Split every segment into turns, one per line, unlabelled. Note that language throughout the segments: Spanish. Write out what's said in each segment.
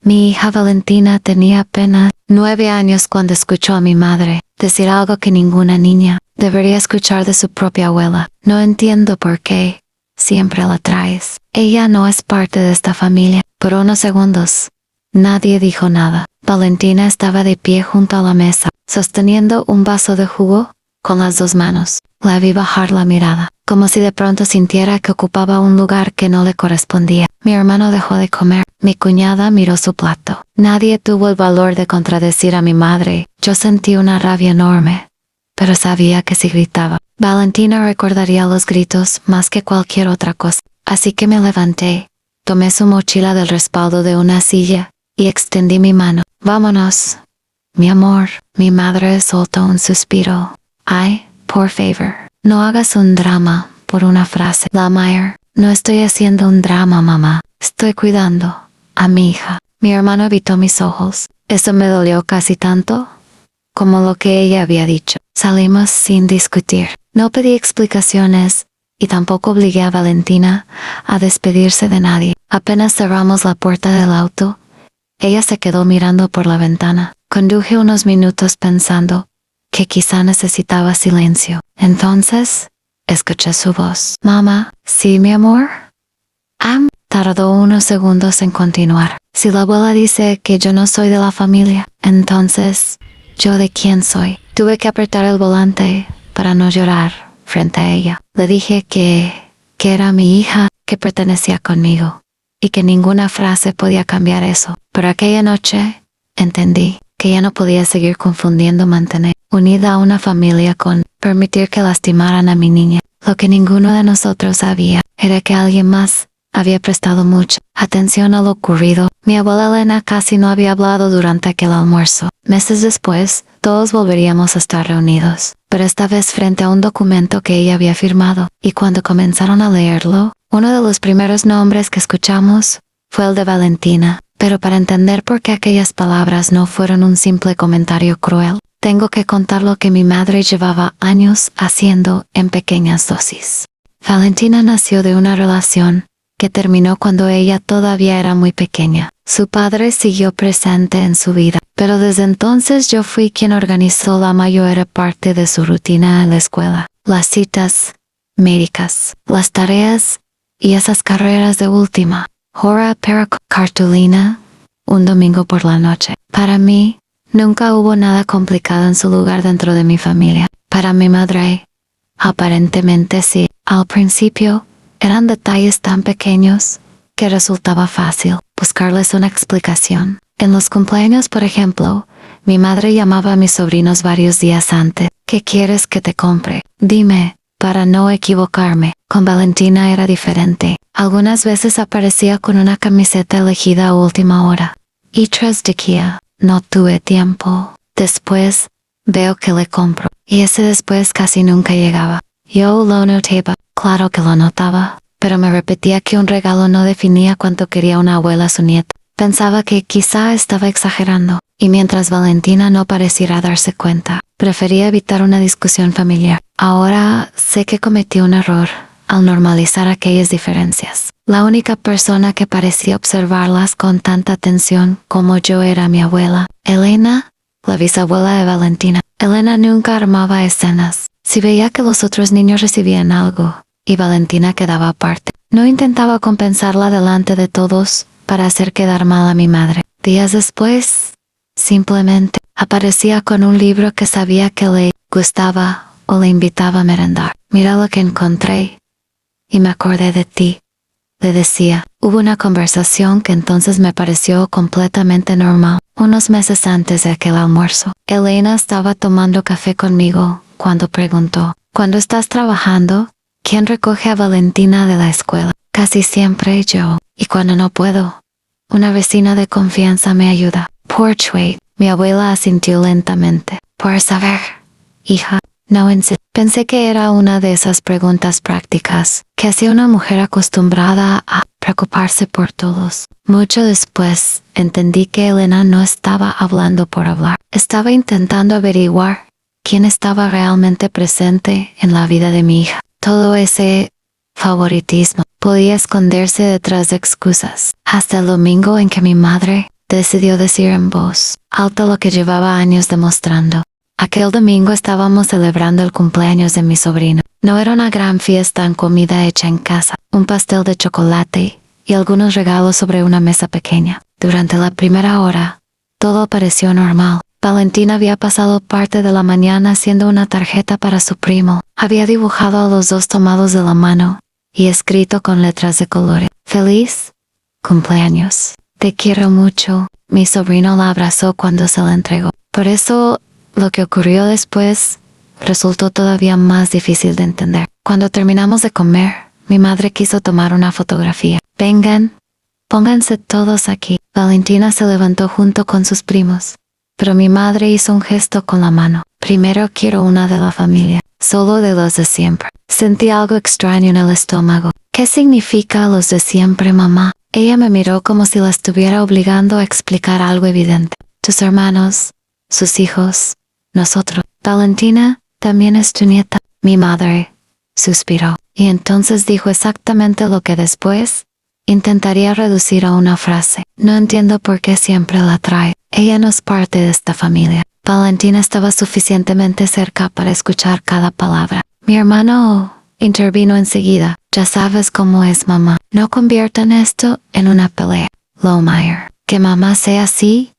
Mi hija Valentina tenía apenas 9 años cuando escuchó a mi madre decir algo que ninguna niña debería escuchar de su propia abuela. No entiendo por qué siempre la traes. Ella no es parte de esta familia. Por unos segundos, nadie dijo nada. Valentina estaba de pie junto a la mesa, sosteniendo un vaso de jugo con las 2 manos. La vi bajar la mirada, como si de pronto sintiera que ocupaba un lugar que no le correspondía. Mi hermano dejó de comer. Mi cuñada miró su plato. Nadie tuvo el valor de contradecir a mi madre. Yo sentí una rabia enorme, pero sabía que si gritaba, Valentina recordaría los gritos más que cualquier otra cosa. Así que me levanté, tomé su mochila del respaldo de una silla y extendí mi mano. Vámonos, mi amor. Mi madre soltó un suspiro. Ay, por favor, no hagas un drama por una frase. Lamire, no estoy haciendo un drama, mamá. Estoy cuidando a mi hija. Mi hermano evitó mis ojos. Eso me dolió casi tanto como lo que ella había dicho. Salimos sin discutir. No pedí explicaciones y tampoco obligué a Valentina a despedirse de nadie. Apenas cerramos la puerta del auto, ella se quedó mirando por la ventana. Conduje unos minutos pensando que quizá necesitaba silencio. Entonces, escuché su voz. Mamá, ¿sí, mi amor? Tardó unos segundos en continuar. Si la abuela dice que yo no soy de la familia, entonces, ¿yo de quién soy? Tuve que apretar el volante para no llorar frente a ella. Le dije que era mi hija, que pertenecía conmigo, y que ninguna frase podía cambiar eso. Pero aquella noche entendí que ya no podía seguir confundiendo mantener unida a una familia con permitir que lastimaran a mi niña. Lo que ninguno de nosotros sabía era que alguien más había prestado mucha atención a lo ocurrido. Mi abuela Elena casi no había hablado durante aquel almuerzo. Meses después, todos volveríamos a estar reunidos, pero esta vez frente a un documento que ella había firmado, y cuando comenzaron a leerlo, uno de los primeros nombres que escuchamos fue el de Valentina. Pero para entender por qué aquellas palabras no fueron un simple comentario cruel, tengo que contar lo que mi madre llevaba años haciendo en pequeñas dosis. Valentina nació de una relación que terminó cuando ella todavía era muy pequeña. Su padre siguió presente en su vida, pero desde entonces yo fui quien organizó la mayor parte de su rutina en la escuela. Las citas médicas, las tareas y esas carreras de última hora para cartulina un domingo por la noche. Para mí, nunca hubo nada complicado en su lugar dentro de mi familia. Para mi madre, aparentemente sí. Al principio, eran detalles tan pequeños que resultaba fácil buscarles una explicación. En los cumpleaños, por ejemplo, mi madre llamaba a mis sobrinos varios días antes. ¿Qué quieres que te compre? Dime, para no equivocarme. Con Valentina era diferente. Algunas veces aparecía con una camiseta elegida a última hora. Y tras de Kia, no tuve tiempo. Después, veo que le compro. Y ese después casi nunca llegaba. Yo lo notaba. Claro que lo notaba, pero me repetía que un regalo no definía cuánto quería una abuela a su nieta. Pensaba que quizá estaba exagerando, y mientras Valentina no pareciera darse cuenta, prefería evitar una discusión familiar. Ahora sé que cometí un error al normalizar aquellas diferencias. La única persona que parecía observarlas con tanta atención como yo era mi abuela, Elena, la bisabuela de Valentina. Elena nunca armaba escenas. Si veía que los otros niños recibían algo y Valentina quedaba aparte, no intentaba compensarla delante de todos para hacer quedar mal a mi madre. Días después, simplemente aparecía con un libro que sabía que le gustaba o le invitaba a merendar. Mira lo que encontré y me acordé de ti, le decía. Hubo una conversación que entonces me pareció completamente normal. Unos meses antes de aquel almuerzo, Elena estaba tomando café conmigo cuando preguntó, ¿cuándo estás trabajando? ¿Quién recoge a Valentina de la escuela? Casi siempre yo. Y cuando no puedo, una vecina de confianza me ayuda. Portrait. Mi abuela asintió lentamente. Por saber, hija, no insistí. Pensé que era una de esas preguntas prácticas que hacía una mujer acostumbrada a preocuparse por todos. Mucho después, entendí que Elena no estaba hablando por hablar. Estaba intentando averiguar quién estaba realmente presente en la vida de mi hija. Todo ese favoritismo podía esconderse detrás de excusas. Hasta el domingo en que mi madre decidió decir en voz alta lo que llevaba años demostrando. Aquel domingo estábamos celebrando el cumpleaños de mi sobrino. No era una gran fiesta en comida hecha en casa, un pastel de chocolate y algunos regalos sobre una mesa pequeña. Durante la primera hora, todo pareció normal. Valentina había pasado parte de la mañana haciendo una tarjeta para su primo. Había dibujado a los dos tomados de la mano y escrito con letras de colores: «Feliz cumpleaños. Te quiero mucho». Mi sobrino la abrazó cuando se la entregó. Por eso, lo que ocurrió después resultó todavía más difícil de entender. Cuando terminamos de comer, mi madre quiso tomar una fotografía. «Vengan, pónganse todos aquí». Valentina se levantó junto con sus primos, pero mi madre hizo un gesto con la mano. «Primero quiero una de la familia, solo de los de siempre». Sentí algo extraño en el estómago. «¿Qué significa los de siempre, mamá?» Ella me miró como si la estuviera obligando a explicar algo evidente. «Tus hermanos, sus hijos, nosotros. Valentina también es tu nieta». Mi madre suspiró, y entonces dijo exactamente lo que después intentaría reducir a una frase: «No entiendo por qué siempre la trae. Ella no es parte de esta familia». Valentina estaba suficientemente cerca para escuchar cada palabra. Mi hermano intervino enseguida. «Ya sabes cómo es mamá. No conviertan esto en una pelea, Lohmeyer. Que mamá sea así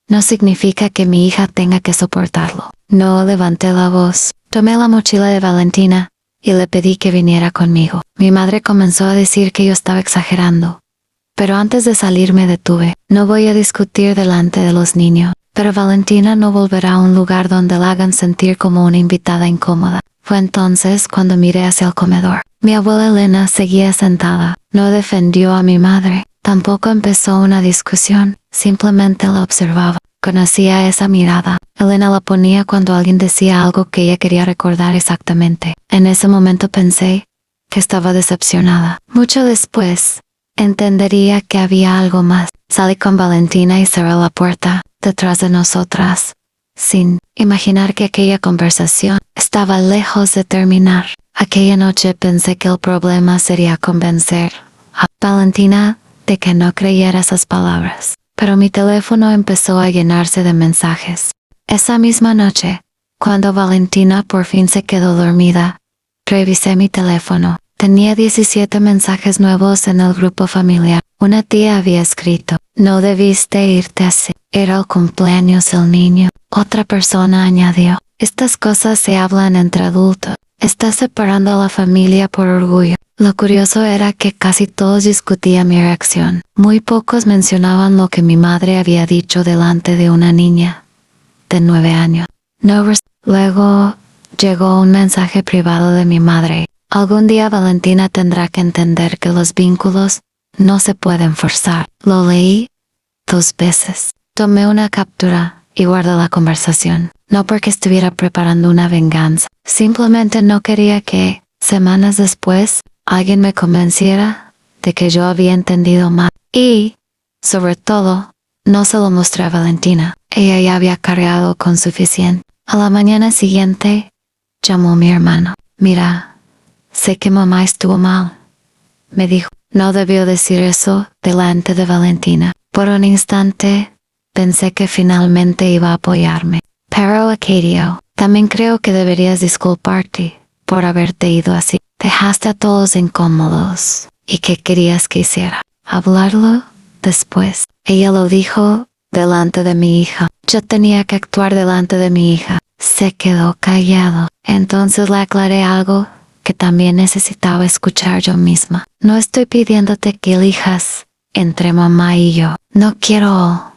no significa que mi hija tenga que soportarlo». No levanté la voz. Tomé la mochila de Valentina y le pedí que viniera conmigo. Mi madre comenzó a decir que yo estaba exagerando, pero antes de salir me detuve. «No voy a discutir delante de los niños, pero Valentina no volverá a un lugar donde la hagan sentir como una invitada incómoda». Fue entonces cuando miré hacia el comedor. Mi abuela Elena seguía sentada. No defendió a mi madre, tampoco empezó una discusión, simplemente la observaba. Conocía esa mirada. Elena la ponía cuando alguien decía algo que ella quería recordar exactamente. En ese momento pensé que estaba decepcionada. Mucho después, entendería que había algo más. Salí con Valentina y cerré la puerta detrás de nosotras, sin imaginar que aquella conversación estaba lejos de terminar. Aquella noche pensé que el problema sería convencer a Valentina de que no creyera esas palabras. Pero mi teléfono empezó a llenarse de mensajes. Esa misma noche, cuando Valentina por fin se quedó dormida, revisé mi teléfono. Tenía 17 mensajes nuevos en el grupo familiar. Una tía había escrito: «No debiste irte así. Era el cumpleaños del niño». Otra persona añadió: «Estas cosas se hablan entre adultos. Estás separando a la familia por orgullo». Lo curioso era que casi todos discutían mi reacción. Muy pocos mencionaban lo que mi madre había dicho delante de una niña de 9 años. Luego llegó un mensaje privado de mi madre: «Algún día Valentina tendrá que entender que los vínculos no se pueden forzar». Lo leí 2 veces. Tomé una captura y guardé la conversación. No porque estuviera preparando una venganza. Simplemente no quería que, semanas después, alguien me convenciera de que yo había entendido mal. Y, sobre todo, no se lo mostré a Valentina. Ella ya había cargado con suficiente. A la mañana siguiente, llamó mi hermano. «Mira, sé que mamá estuvo mal», me dijo. No debió decir eso delante de Valentina. Por un instante, pensé que finalmente iba a apoyarme. «Pero, Acadio, también creo que deberías disculparte por haberte ido así. Dejaste a todos incómodos. ¿Y qué querías que hiciera? ¿Hablarlo después?» Ella lo dijo delante de mi hija. Yo tenía que actuar delante de mi hija. Se quedó callado. Entonces le aclaré algo que también necesitaba escuchar yo misma. «No estoy pidiéndote que elijas entre mamá y yo. No quiero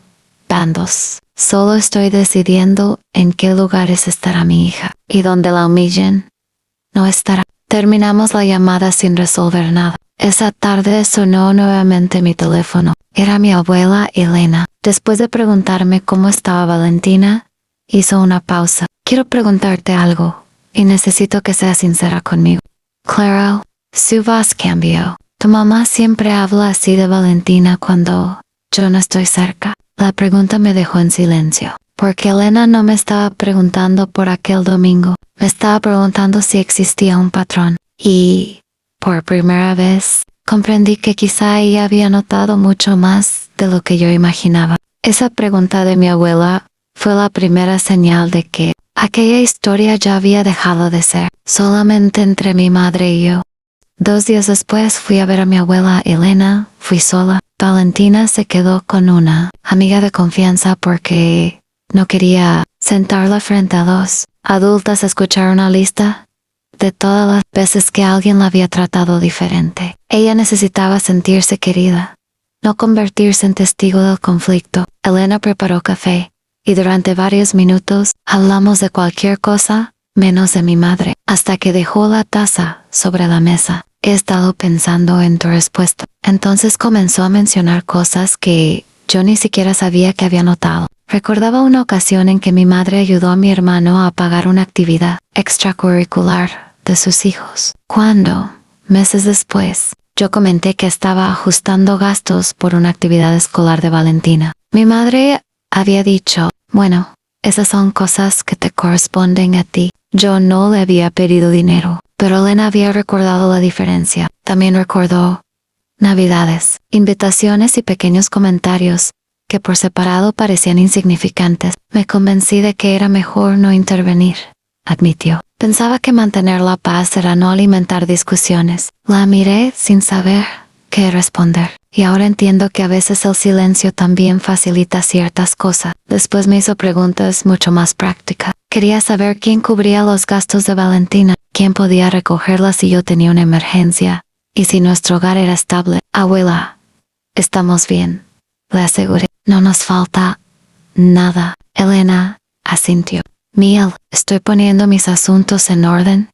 bandos. Solo estoy decidiendo en qué lugares estará mi hija. Y donde la humillen, no estará». Terminamos la llamada sin resolver nada. Esa tarde sonó nuevamente mi teléfono. Era mi abuela Elena. Después de preguntarme cómo estaba Valentina, hizo una pausa. «Quiero preguntarte algo, y necesito que seas sincera conmigo». «Claro». Su voz cambió. «Tu mamá siempre habla así de Valentina cuando yo no estoy cerca». La pregunta me dejó en silencio, porque Elena no me estaba preguntando por aquel domingo. Me estaba preguntando si existía un patrón. Y, por primera vez, comprendí que quizá ella había notado mucho más de lo que yo imaginaba. Esa pregunta de mi abuela fue la primera señal de que aquella historia ya había dejado de ser solamente entre mi madre y yo. 2 días después fui a ver a mi abuela Elena, fui sola. Valentina se quedó con una amiga de confianza porque no quería sentarla frente a 2 adultas a escuchar una lista de todas las veces que alguien la había tratado diferente. Ella necesitaba sentirse querida, no convertirse en testigo del conflicto. Elena preparó café y durante varios minutos hablamos de cualquier cosa menos de mi madre, hasta que dejó la taza sobre la mesa. He estado pensando en tu respuesta. Entonces comenzó a mencionar cosas que yo ni siquiera sabía que había notado. Recordaba una ocasión en que mi madre ayudó a mi hermano a pagar una actividad extracurricular de sus hijos. Cuando, meses después, yo comenté que estaba ajustando gastos por una actividad escolar de Valentina, mi madre había dicho, bueno, esas son cosas que te corresponden a ti. Yo no le había pedido dinero, pero Elena había recordado la diferencia. También recordó Navidades, invitaciones y pequeños comentarios que por separado parecían insignificantes. Me convencí de que era mejor no intervenir, admitió. Pensaba que mantener la paz era no alimentar discusiones. La miré sin saber qué responder. Y ahora entiendo que a veces el silencio también facilita ciertas cosas. Después me hizo preguntas mucho más prácticas. Quería saber quién cubría los gastos de Valentina, quién podía recogerla si yo tenía una emergencia, y si nuestro hogar era estable. Abuela, estamos bien, le aseguré. No nos falta nada. Elena asintió. Miel, estoy poniendo mis asuntos en orden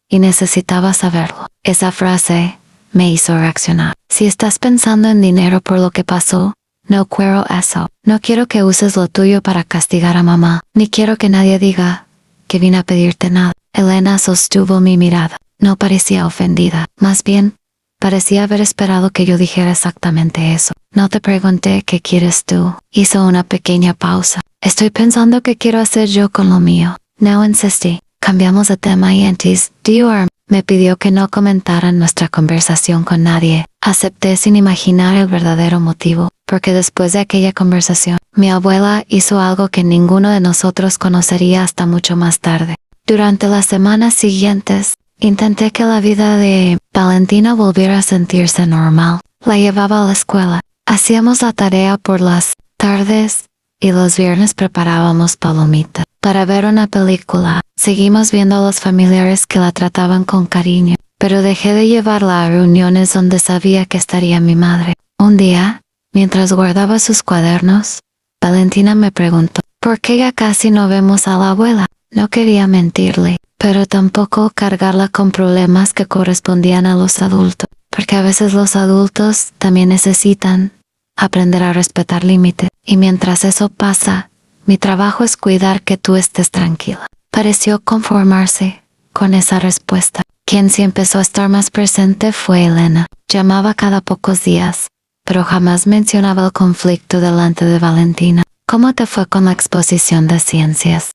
y necesitaba saberlo. Esa frase me hizo reaccionar. Si estás pensando en dinero por lo que pasó, no quiero eso. No quiero que uses lo tuyo para castigar a mamá, ni quiero que nadie diga que vine a pedirte nada. Elena sostuvo mi mirada. No parecía ofendida, más bien, parecía haber esperado que yo dijera exactamente eso. No te pregunté qué quieres tú. Hizo una pequeña pausa. Estoy pensando qué quiero hacer yo con lo mío. No insistí. Cambiamos de tema y antes, Dior me pidió que no comentara nuestra conversación con nadie. Acepté sin imaginar el verdadero motivo, porque después de aquella conversación, mi abuela hizo algo que ninguno de nosotros conocería hasta mucho más tarde. Durante las semanas siguientes, intenté que la vida de Valentina volviera a sentirse normal. La llevaba a la escuela. Hacíamos la tarea por las tardes y los viernes preparábamos palomitas para ver una película. Seguimos viendo a los familiares que la trataban con cariño, pero dejé de llevarla a reuniones donde sabía que estaría mi madre. Un día, mientras guardaba sus cuadernos, Valentina me preguntó, ¿por qué ya casi no vemos a la abuela? No quería mentirle, pero tampoco cargarla con problemas que correspondían a los adultos, porque a veces los adultos también necesitan aprender a respetar límites, y mientras eso pasa, mi trabajo es cuidar que tú estés tranquila. Pareció conformarse con esa respuesta. Quien sí empezó a estar más presente fue Elena. Llamaba cada pocos días, pero jamás mencionaba el conflicto delante de Valentina. ¿Cómo te fue con la exposición de ciencias?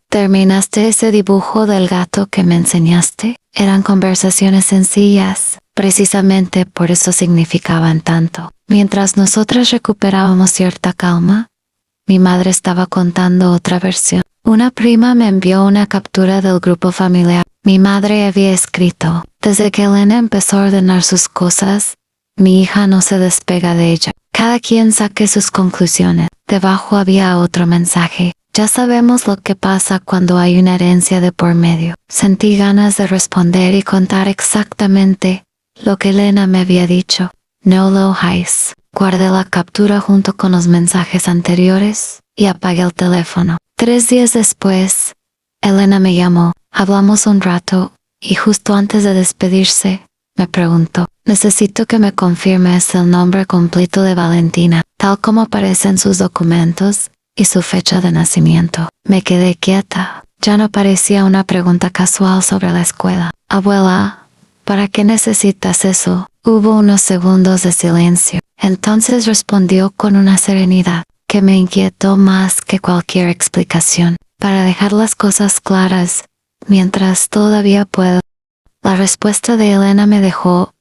¿Terminaste ese dibujo del gato que me enseñaste? Eran conversaciones sencillas, precisamente por eso significaban tanto. Mientras nosotras recuperábamos cierta calma, mi madre estaba contando otra versión. Una prima me envió una captura del grupo familiar. Mi madre había escrito, desde que Elena empezó a ordenar sus cosas, mi hija no se despega de ella. Cada quien saque sus conclusiones. Debajo había otro mensaje. Ya sabemos lo que pasa cuando hay una herencia de por medio. Sentí ganas de responder y contar exactamente lo que Elena me había dicho. No lo hagáis. Guardé la captura junto con los mensajes anteriores y apagué el teléfono. 3 días después, Elena me llamó. Hablamos un rato y justo antes de despedirse, me preguntó, necesito que me confirmes el nombre completo de Valentina, tal como aparece en sus documentos y su fecha de nacimiento. Me quedé quieta. Ya no parecía una pregunta casual sobre la escuela. Abuela, ¿para qué necesitas eso? Hubo unos segundos de silencio. Entonces respondió con una serenidad que me inquietó más que cualquier explicación. Para dejar las cosas claras, mientras todavía puedo. La respuesta de Elena me dejó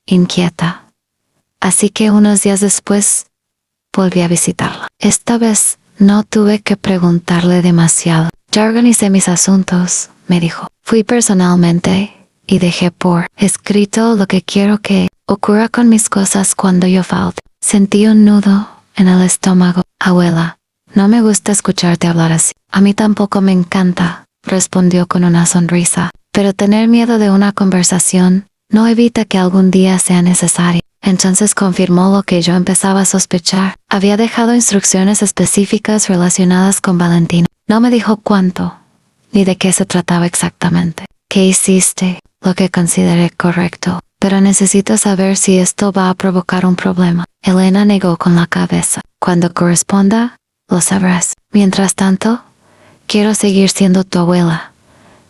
inquieta. Así que unos días después, volví a visitarla. Esta vez no tuve que preguntarle demasiado. Ya organicé mis asuntos, me dijo. Fui personalmente y dejé por escrito lo que quiero que ocurra con mis cosas cuando yo falte. Sentí un nudo en el estómago. Abuela, no me gusta escucharte hablar así. A mí tampoco me encanta, respondió con una sonrisa. Pero tener miedo de una conversación no evita que algún día sea necesario. Entonces confirmó lo que yo empezaba a sospechar. Había dejado instrucciones específicas relacionadas con Valentina. No me dijo cuánto, ni de qué se trataba exactamente. ¿Qué hiciste? Lo que consideré correcto. Pero necesito saber si esto va a provocar un problema. Elena negó con la cabeza. Cuando corresponda, lo sabrás. Mientras tanto, quiero seguir siendo tu abuela.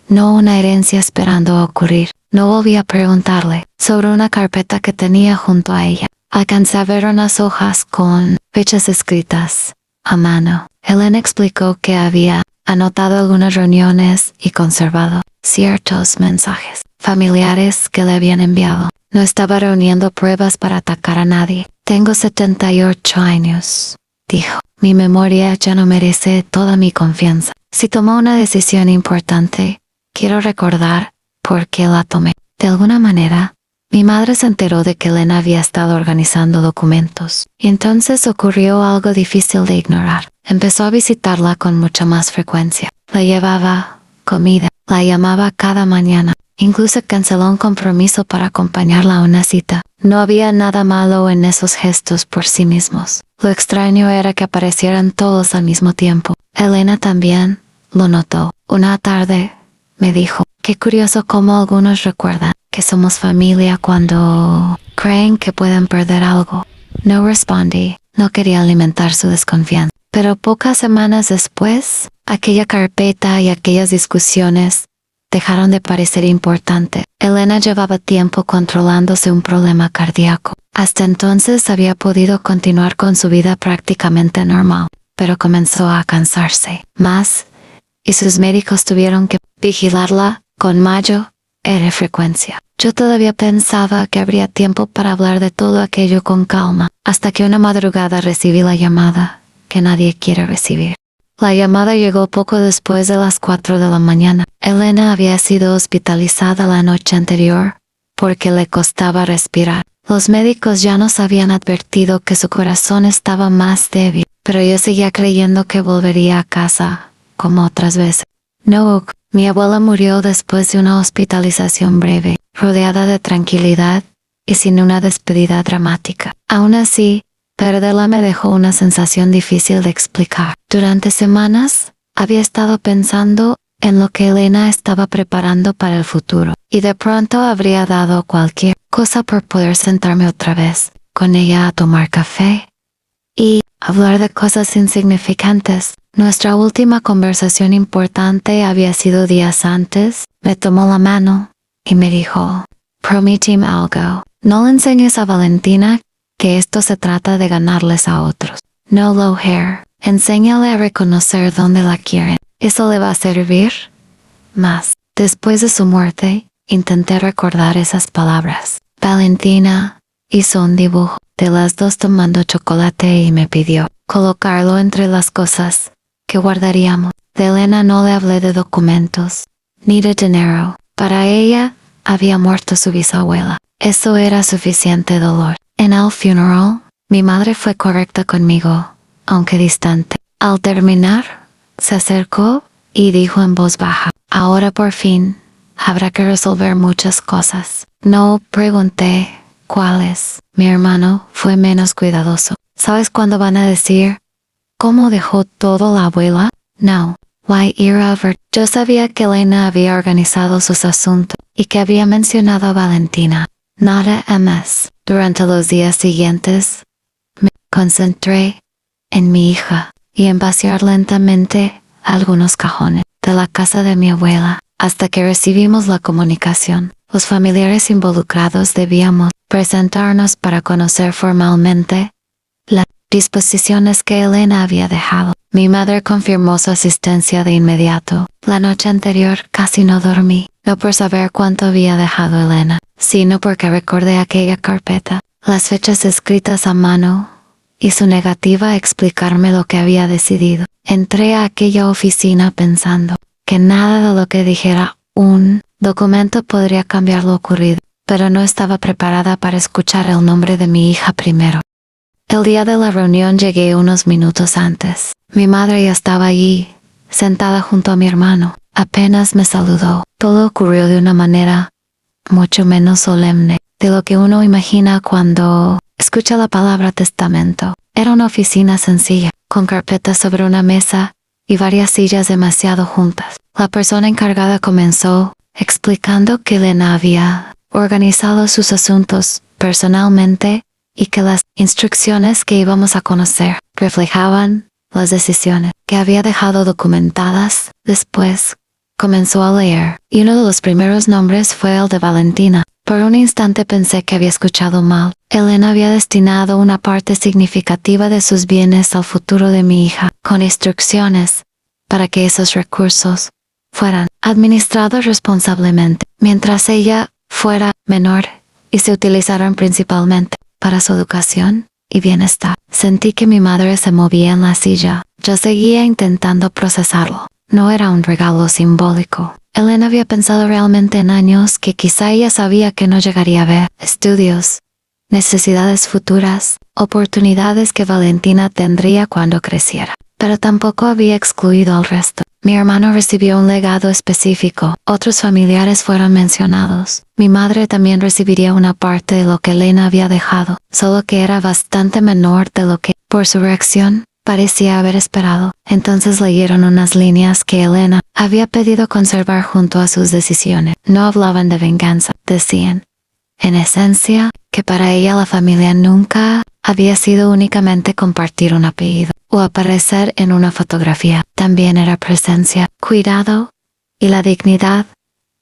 No una herencia esperando a ocurrir. No volví a preguntarle sobre una carpeta que tenía junto a ella. Alcancé a ver unas hojas con fechas escritas a mano. Elena explicó que había anotado algunas reuniones y conservado ciertos mensajes familiares que le habían enviado. No estaba reuniendo pruebas para atacar a nadie. Tengo 78 años, dijo. Mi memoria ya no merece toda mi confianza. Si tomo una decisión importante, quiero recordar por qué la tomé. De alguna manera, mi madre se enteró de que Elena había estado organizando documentos, y entonces ocurrió algo difícil de ignorar. Empezó a visitarla con mucha más frecuencia. Le llevaba comida, la llamaba cada mañana. Incluso canceló un compromiso para acompañarla a una cita. No había nada malo en esos gestos por sí mismos. Lo extraño era que aparecieran todos al mismo tiempo. Elena también lo notó. Una tarde me dijo, qué curioso cómo algunos recuerdan que somos familia cuando creen que pueden perder algo. No respondí, no quería alimentar su desconfianza. Pero pocas semanas después, aquella carpeta y aquellas discusiones dejaron de parecer importante. Elena llevaba tiempo controlándose un problema cardíaco. Hasta entonces había podido continuar con su vida prácticamente normal, pero comenzó a cansarse más y sus médicos tuvieron que vigilarla con mayor frecuencia. Yo todavía pensaba que habría tiempo para hablar de todo aquello con calma, hasta que una madrugada recibí la llamada que nadie quiere recibir. La llamada llegó poco después de las 4 de la mañana. Elena había sido hospitalizada la noche anterior porque le costaba respirar. Los médicos ya nos habían advertido que su corazón estaba más débil, pero yo seguía creyendo que volvería a casa, como otras veces. No, mi abuela murió después de una hospitalización breve, rodeada de tranquilidad y sin una despedida dramática. Aún así, perderla me dejó una sensación difícil de explicar. Durante semanas, había estado pensando en lo que Elena estaba preparando para el futuro, y de pronto habría dado cualquier cosa por poder sentarme otra vez con ella a tomar café y hablar de cosas insignificantes. Nuestra última conversación importante había sido días antes. Me tomó la mano y me dijo, prométeme algo. No le enseñes a Valentina que esto se trata de ganarles a otros. No lo hair. Enséñale a reconocer dónde la quieren. Eso le va a servir más. Después de su muerte, intenté recordar esas palabras. Valentina hizo un dibujo de las dos tomando chocolate y me pidió colocarlo entre las cosas que guardaríamos. De Elena no le hablé de documentos, ni de dinero. Para ella, había muerto su bisabuela. Eso era suficiente dolor. En el funeral, mi madre fue correcta conmigo, aunque distante. Al terminar, se acercó y dijo en voz baja, ahora por fin, habrá que resolver muchas cosas. No pregunté cuáles. Mi hermano fue menos cuidadoso. ¿Sabes cuándo van a decir cómo dejó todo la abuela? No. Why era ver. Yo sabía que Elena había organizado sus asuntos y que había mencionado a Valentina. Nada más. Durante los días siguientes, me concentré en mi hija y en vaciar lentamente algunos cajones de la casa de mi abuela. Hasta que recibimos la comunicación, los familiares involucrados debíamos presentarnos para conocer formalmente las disposiciones que Elena había dejado. Mi madre confirmó su asistencia de inmediato. La noche anterior casi no dormí, no por saber cuánto había dejado Elena, sino porque recordé aquella carpeta, las fechas escritas a mano y su negativa a explicarme lo que había decidido. Entré a aquella oficina pensando que nada de lo que dijera un documento podría cambiar lo ocurrido, pero no estaba preparada para escuchar el nombre de mi hija primero. El día de la reunión llegué unos minutos antes. Mi madre ya estaba allí, sentada junto a mi hermano. Apenas me saludó. Todo ocurrió de una manera mucho menos solemne de lo que uno imagina cuando escucha la palabra testamento. Era una oficina sencilla, con carpetas sobre una mesa y varias sillas demasiado juntas. La persona encargada comenzó explicando que Elena había organizado sus asuntos personalmente y que las instrucciones que íbamos a conocer reflejaban las decisiones que había dejado documentadas. Después comenzó a leer, y uno de los primeros nombres fue el de Valentina. Por un instante pensé que había escuchado mal. Elena había destinado una parte significativa de sus bienes al futuro de mi hija, con instrucciones para que esos recursos fueran administrados responsablemente, mientras ella fuera menor, y se utilizaran principalmente para su educación y bienestar. Sentí que mi madre se movía en la silla. Yo seguía intentando procesarlo. No era un regalo simbólico. Elena había pensado realmente en años que quizá ella sabía que no llegaría a ver. Estudios, necesidades futuras, oportunidades que Valentina tendría cuando creciera. Pero tampoco había excluido al resto. Mi hermano recibió un legado específico. Otros familiares fueron mencionados. Mi madre también recibiría una parte de lo que Elena había dejado, solo que era bastante menor de lo que, por su reacción, parecía haber esperado. Entonces leyeron unas líneas que Elena había pedido conservar junto a sus decisiones. No hablaban de venganza, decían, en esencia, que para ella la familia nunca había sido únicamente compartir un apellido o aparecer en una fotografía. También era presencia, cuidado y la dignidad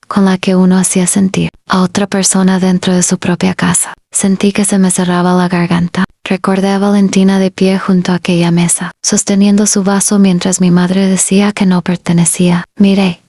con la que uno hacía sentir a otra persona dentro de su propia casa. Sentí que se me cerraba la garganta. Recordé a Valentina de pie junto a aquella mesa, sosteniendo su vaso mientras mi madre decía que no pertenecía. Miré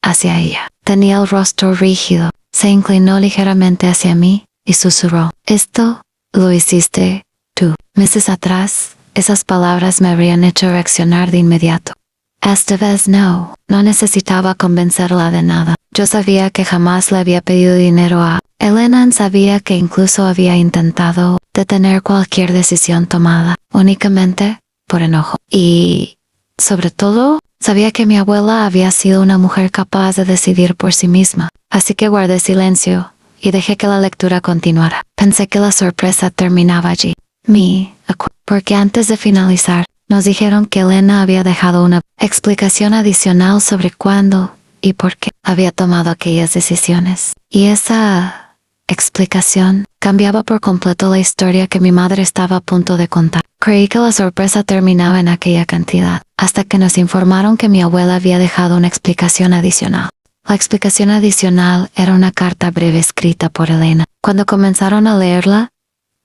hacia ella. Tenía el rostro rígido. Se inclinó ligeramente hacia mí y susurró: «Esto lo hiciste tú». Meses atrás, esas palabras me habrían hecho reaccionar de inmediato. Esta vez no necesitaba convencerla de nada. Yo sabía que jamás le había pedido dinero a Elena. Sabía que incluso había intentado detener cualquier decisión tomada, únicamente por enojo. Y, sobre todo, sabía que mi abuela había sido una mujer capaz de decidir por sí misma. Así que guardé silencio y dejé que la lectura continuara. Pensé que la sorpresa terminaba allí. Porque antes de finalizar, nos dijeron que Elena había dejado una explicación adicional sobre cuándo y por qué había tomado aquellas decisiones. Y esa explicación cambiaba por completo la historia que mi madre estaba a punto de contar. Creí que la sorpresa terminaba en aquella cantidad, hasta que nos informaron que mi abuela había dejado una explicación adicional. La explicación adicional era una carta breve escrita por Elena. Cuando comenzaron a leerla,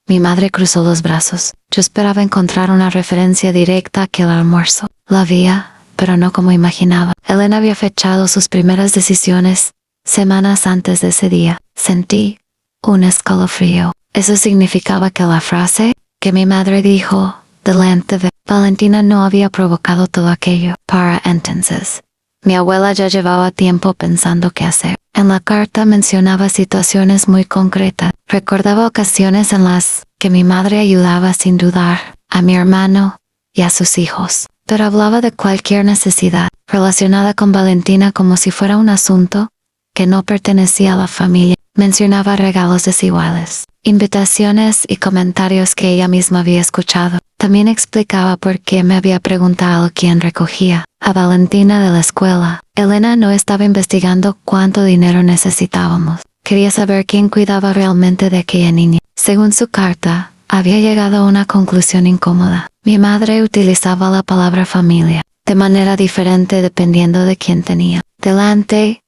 mi madre cruzó los brazos. Yo esperaba encontrar una referencia directa a aquel almuerzo. La había, pero no como imaginaba. Elena había fechado sus primeras decisiones semanas antes de ese día. Sentí un escalofrío. Eso significaba que la frase que mi madre dijo delante de Valentina no había provocado todo aquello. Para entonces, mi abuela ya llevaba tiempo pensando qué hacer. En la carta mencionaba situaciones muy concretas. Recordaba ocasiones en las que mi madre ayudaba sin dudar a mi hermano y a sus hijos. Pero hablaba de cualquier necesidad relacionada con Valentina como si fuera un asunto que no pertenecía a la familia. Mencionaba regalos desiguales, invitaciones y comentarios que ella misma había escuchado. También explicaba por qué me había preguntado quién recogía a Valentina de la escuela. Elena no estaba investigando cuánto dinero necesitábamos. Quería saber quién cuidaba realmente de aquella niña. Según su carta, había llegado a una conclusión incómoda. Mi madre utilizaba la palabra familia de manera diferente dependiendo de quién tenía delante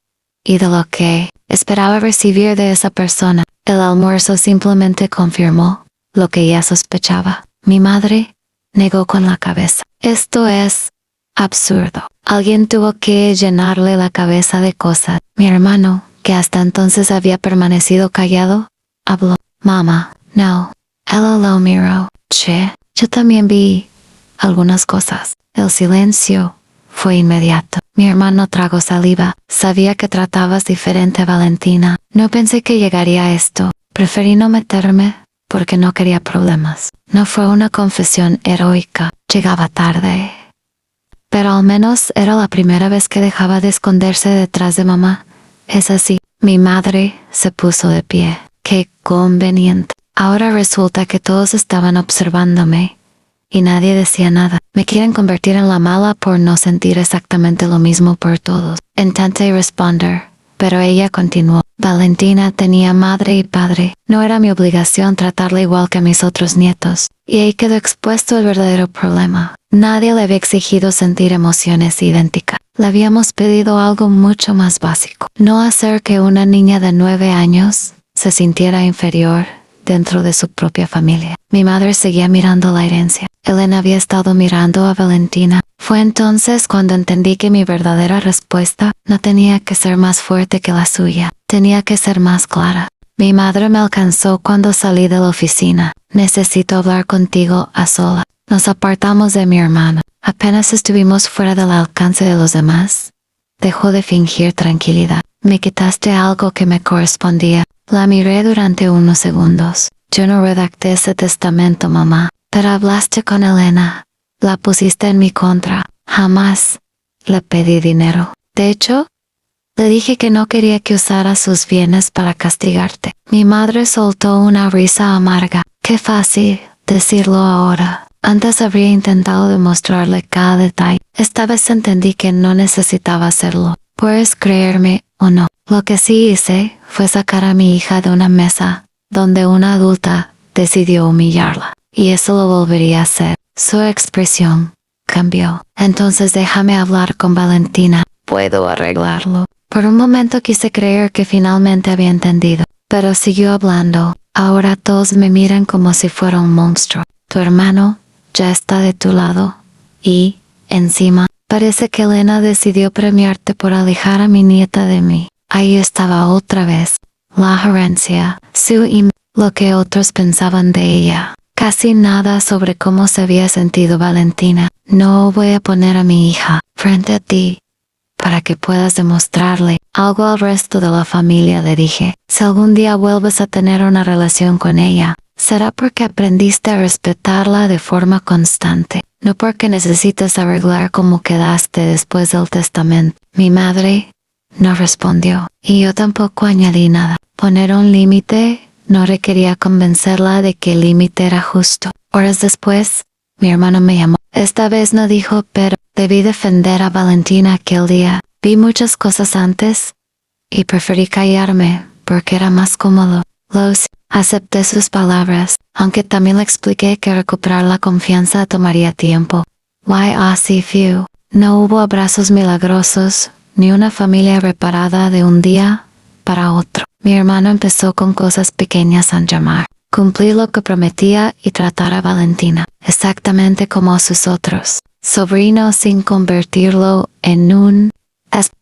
y de lo que esperaba recibir de esa persona. El almuerzo simplemente confirmó lo que ya sospechaba. Mi madre negó con la cabeza. Esto es absurdo. Alguien tuvo que llenarle la cabeza de cosas. Mi hermano, que hasta entonces había permanecido callado, habló. Mamá, no. Ella lo miró. Che, Yo también vi algunas cosas. El silencio fue inmediato. Mi hermano tragó saliva. Sabía que tratabas diferente a Valentina. No pensé que llegaría a esto. Preferí no meterme porque no quería problemas. No fue una confesión heroica. Llegaba tarde. Pero al menos era la primera vez que dejaba de esconderse detrás de mamá. Es así. Mi madre se puso de pie. Qué conveniente. Ahora resulta que todos estaban observándome y nadie decía nada. Me quieren convertir en la mala por no sentir exactamente lo mismo por todos. Intenté responder, pero ella continuó. Valentina tenía madre y padre. No era mi obligación tratarla igual que a mis otros nietos. Y ahí quedó expuesto el verdadero problema. Nadie le había exigido sentir emociones idénticas. Le habíamos pedido algo mucho más básico. No hacer que una niña de 9 años se sintiera inferior dentro de su propia familia. Mi madre seguía mirando la herencia. Elena había estado mirando a Valentina. Fue entonces cuando entendí que mi verdadera respuesta no tenía que ser más fuerte que la suya. Tenía que ser más clara. Mi madre me alcanzó cuando salí de la oficina. Necesito hablar contigo a solas. Nos apartamos de mi hermano. Apenas estuvimos fuera del alcance de los demás. Dejó de fingir tranquilidad. Me quitaste algo que me correspondía. La miré durante unos segundos. Yo no redacté ese testamento, mamá. Pero hablaste con Elena. La pusiste en mi contra. Jamás le pedí dinero. De hecho, le dije que no quería que usara sus bienes para castigarte. Mi madre soltó una risa amarga. Qué fácil decirlo ahora. Antes habría intentado demostrarle cada detalle. Esta vez entendí que no necesitaba hacerlo. Puedes creerme o no. Lo que sí hice fue sacar a mi hija de una mesa donde una adulta decidió humillarla. Y eso lo volvería a hacer. Su expresión cambió. Entonces déjame hablar con Valentina. Puedo arreglarlo. Por un momento quise creer que finalmente había entendido. Pero siguió hablando. Ahora todos me miran como si fuera un monstruo. Tu hermano ya está de tu lado. Y, encima, parece que Elena decidió premiarte por alejar a mi nieta de mí. Ahí estaba otra vez. La herencia, lo que otros pensaban de ella. Casi nada sobre cómo se había sentido Valentina. No voy a poner a mi hija frente a ti para que puedas demostrarle algo al resto de la familia, le dije. Si algún día vuelves a tener una relación con ella, será porque aprendiste a respetarla de forma constante, no porque necesites arreglar cómo quedaste después del testamento. Mi madre no respondió, y yo tampoco añadí nada. Poner un límite no requería convencerla de que el límite era justo. Horas después, mi hermano me llamó. Esta vez no dijo, pero debí defender a Valentina aquel día. Vi muchas cosas antes y preferí callarme porque era más cómodo. Acepté sus palabras, aunque también le expliqué que recuperar la confianza tomaría tiempo. Así fue. No hubo abrazos milagrosos, ni una familia reparada de un día para otro. Mi hermano empezó con cosas pequeñas a llamar. Cumplí lo que prometía y tratar a Valentina exactamente como a sus otros sobrinos sin convertirlo en un...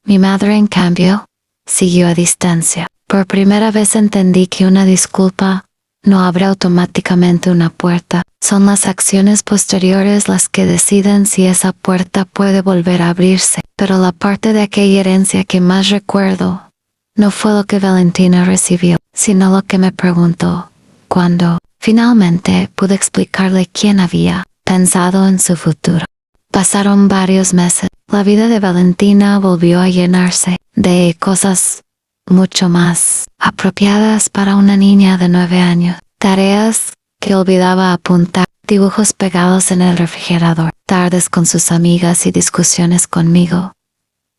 Mi madre, en cambio, siguió a distancia. Por primera vez entendí que una disculpa no abre automáticamente una puerta. Son las acciones posteriores las que deciden si esa puerta puede volver a abrirse. Pero la parte de aquella herencia que más recuerdo no fue lo que Valentina recibió, sino lo que me preguntó cuando finalmente pude explicarle quién había pensado en su futuro. Pasaron varios meses. La vida de Valentina volvió a llenarse de cosas mucho más apropiadas para una niña de 9 años. Tareas que olvidaba apuntar, dibujos pegados en el refrigerador, tardes con sus amigas y discusiones conmigo,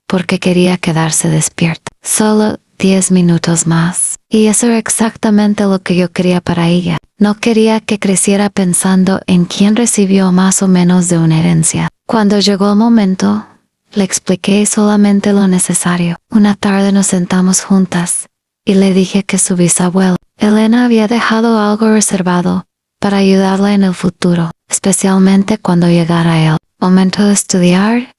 porque quería quedarse despierta. Solo 10 minutos más. Y eso era exactamente lo que yo quería para ella. No quería que creciera pensando en quién recibió más o menos de una herencia. Cuando llegó el momento, le expliqué solamente lo necesario. Una tarde nos sentamos juntas y le dije que su bisabuelo, Elena, había dejado algo reservado para ayudarla en el futuro, especialmente cuando llegara el momento de estudiar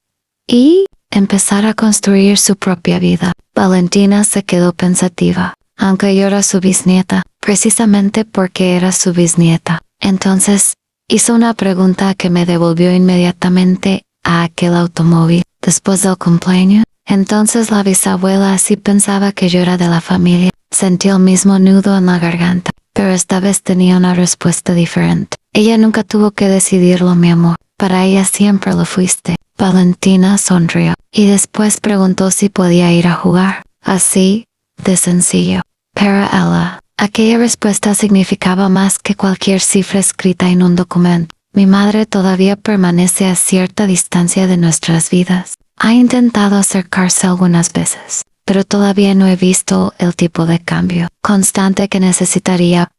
y empezar a construir su propia vida. Valentina se quedó pensativa, aunque yo era su bisnieta, precisamente porque era su bisnieta. Entonces, Hizo una pregunta que me devolvió inmediatamente a aquel automóvil después del cumpleaños. Entonces la bisabuela sí pensaba que yo era de la familia. Sentí el mismo nudo en la garganta, pero esta vez tenía una respuesta diferente. Ella nunca tuvo que decidirlo, mi amor. Para ella siempre lo fuiste. Valentina sonrió y después preguntó si podía ir a jugar. Así de sencillo. Para ella, aquella respuesta significaba más que cualquier cifra escrita en un documento. Mi madre todavía permanece a cierta distancia de nuestras vidas. Ha intentado acercarse algunas veces, pero todavía no he visto el tipo de cambio constante que necesitaría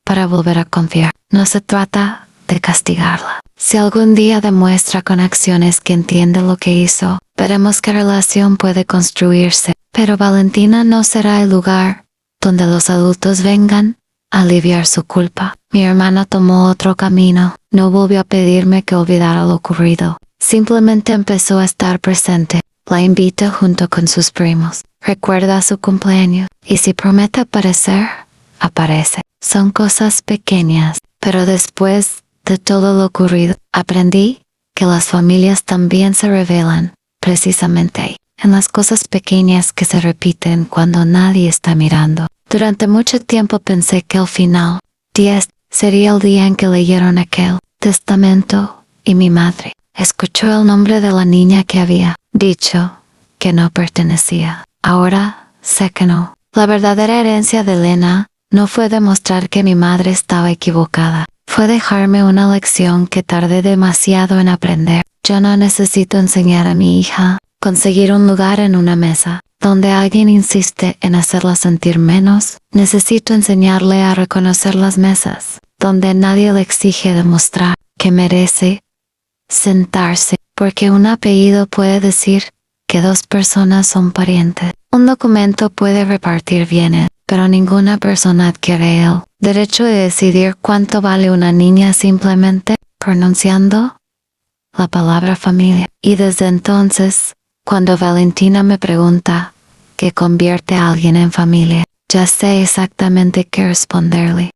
para volver a confiar. No se trata de castigarla. Si algún día demuestra con acciones que entiende lo que hizo, veremos qué relación puede construirse. Pero Valentina no será el lugar donde los adultos vengan a aliviar su culpa. Mi hermana tomó otro camino. No volvió a pedirme que olvidara lo ocurrido. Simplemente empezó a estar presente. La invito junto con sus primos. Recuerda su cumpleaños. Y si promete aparecer, aparece. Son cosas pequeñas. Pero después de todo lo ocurrido, aprendí que las familias también se revelan precisamente ahí, en las cosas pequeñas que se repiten cuando nadie está mirando. Durante mucho tiempo pensé que el final, 10, sería el día en que leyeron aquel testamento y mi madre escuchó el nombre de la niña que había dicho que no pertenecía. Ahora sé que no. La verdadera herencia de Elena no fue demostrar que mi madre estaba equivocada. Fue dejarme una lección que tardé demasiado en aprender. Yo no necesito enseñar a mi hija conseguir un lugar en una mesa donde alguien insiste en hacerla sentir menos. Necesito enseñarle a reconocer las mesas donde nadie le exige demostrar que merece sentarse, porque un apellido puede decir que dos personas son parientes. Un documento puede repartir bienes, pero ninguna persona adquiere el derecho de decidir cuánto vale una niña simplemente pronunciando la palabra familia. Y desde entonces, cuando Valentina me pregunta qué convierte a alguien en familia, ya sé exactamente qué responderle.